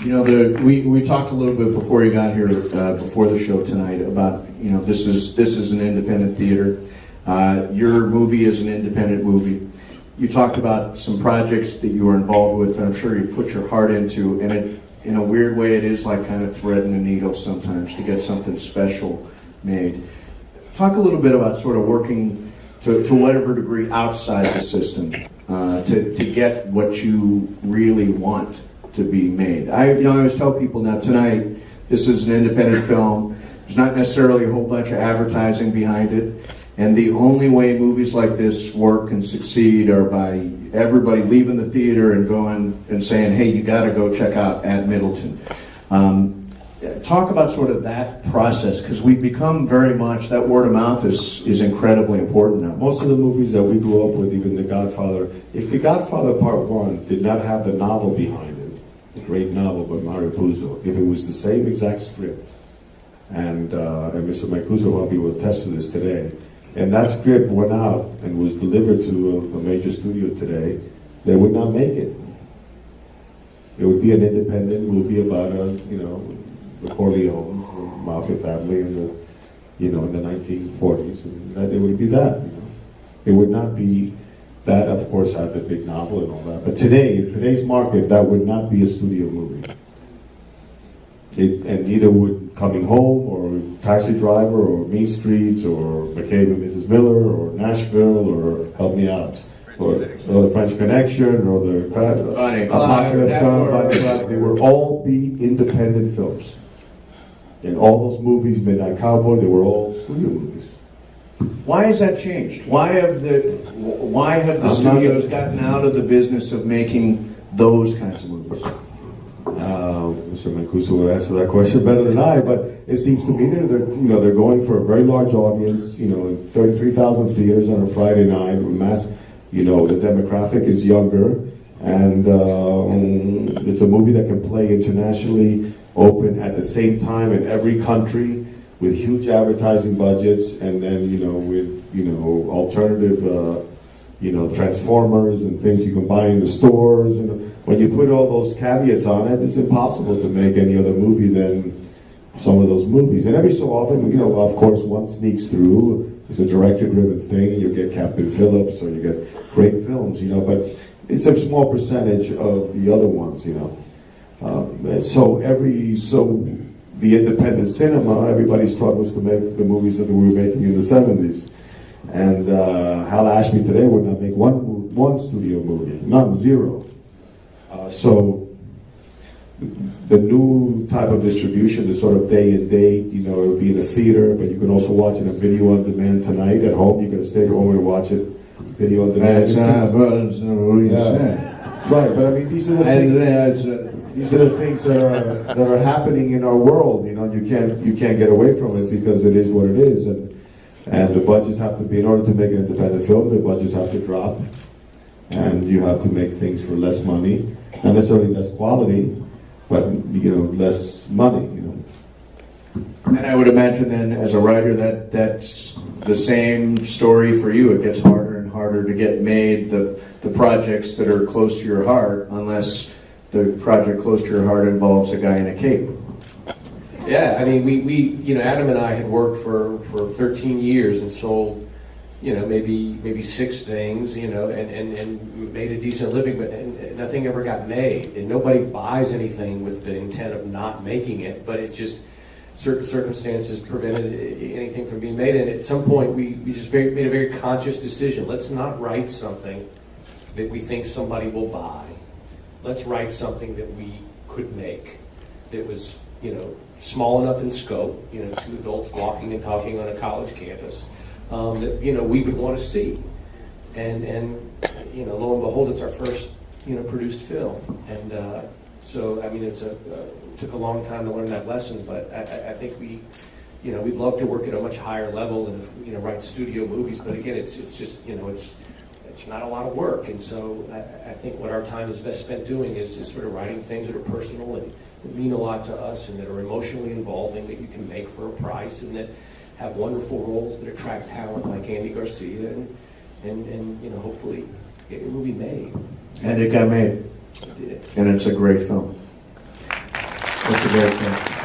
You know, we talked a little bit before you got here, before the show tonight, about, you know, this is an independent theater. Your movie is an independent movie. You talked about some projects that you were involved with that I'm sure you put your heart into, and it, in a weird way, it is like kind of threading a needle sometimes to get something special made. Talk a little bit about sort of working to whatever degree outside the system to get what you really want to be made. I always tell people, now tonight, this is an independent film. There's not necessarily a whole bunch of advertising behind it. And the only way movies like this work and succeed are by everybody leaving the theater and going and saying, hey, you got to go check out at Middleton. Talk about sort of that process, because we've become very much, that word of mouth is incredibly important now. Most of the movies that we grew up with, even The Godfather, if The Godfather Part 1 did not have the novel behind it, the great novel by Mario Puzo, if it was the same exact script, and Mr. Mancuso probably will attest to this today, and that script went out and was delivered to a major studio today, they would not make it. It would be an independent movie about the Corleone mafia family in the 1940s, and that it would be that. It would not be that. Of course, had the big novel and all that. But today, in today's market, that would not be a studio movie. And neither would Coming Home, or Taxi Driver, or Mean Streets, or McCabe and Mrs. Miller, or Nashville, or Help Me Out, or the French Connection, or the Apocalypse. They would all be independent films. And all those movies, Midnight Cowboy, they were all studio movies. Why has that changed? Why have the studios gotten out of the business of making those kinds of movies? Mr. Mancuso would answer that question better than I, but it seems to me they're going for a very large audience, 33,000 theaters on a Friday night, mass, the demographic is younger, and it's a movie that can play internationally, open at the same time in every country, with huge advertising budgets, and then with alternative transformers and things you can buy in the stores. And when you put all those caveats on it, it's impossible to make any other movie than some of those movies. And every so often, of course, one sneaks through. It's a director-driven thing. You get Captain Phillips, or you get great films, but it's a small percentage of the other ones, So the independent cinema, everybody struggles to make the movies that we were making in the 70s. And Hal Ashby today would not make one studio movie, none, zero. So the new type of distribution, the sort of day and date, it would be in a theater, but you can also watch it on video on demand tonight at home. You can stay at home and watch it video on demand. Right, but I mean, these are the things. These are the things that are happening in our world. You can't get away from it because it is what it is, and the budgets have to be, in order to make an independent film, the budgets have to drop, and you have to make things for less money, not necessarily less quality, but less money. And I would imagine then, as a writer, that's the same story for you. It gets harder and harder to get made, the projects that are close to your heart, unless the project close to your heart involves a guy in a cape. Yeah, I mean, we Adam and I had worked for 13 years and sold, maybe 6 things, and made a decent living, but nothing ever got made. And nobody buys anything with the intent of not making it, but it just, certain circumstances prevented anything from being made. And at some point, we just made a very conscious decision. Let's not write something that we think somebody will buy. Let's write something that we could make, that was, small enough in scope, 2 adults walking and talking on a college campus, that, we would want to see. And lo and behold, it's our first, produced film. And so, I mean, took a long time to learn that lesson, but I think we'd love to work at a much higher level and, write studio movies, but again, it's just, it's not a lot of work. And so I think what our time is best spent doing is sort of writing things that are personal and that mean a lot to us and that are emotionally involving, that you can make for a price, and that have wonderful roles that attract talent like Andy Garcia, and hopefully it will be made. And it got made. It did. And it's a great film. That's a great thing.